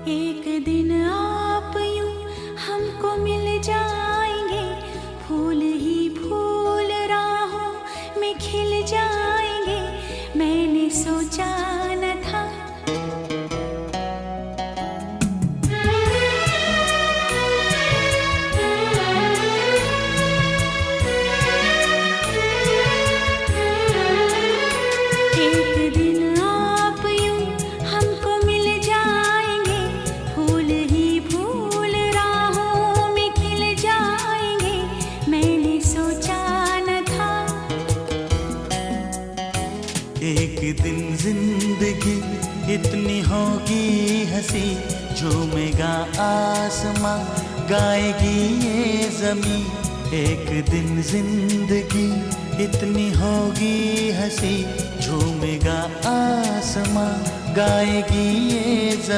एक दिन आप यूं हमको मिल जाएंगे, फूल ही फूल राहों में खिल जाएंगे। मैंने सोचा न था एक दिन आप यूं हमको मिल जाएंगे, फूल ही फूल राहों में खिल जाएंगे। मैंने सोचा न था एक दिन जिंदगी इतनी होगी हंसी, झूमेगा आसमां गाएगी ये जमीन। एक दिन जिंदगी इतनी होगी हंसी, झूमेगा आसमां गाएगी ये जमीन।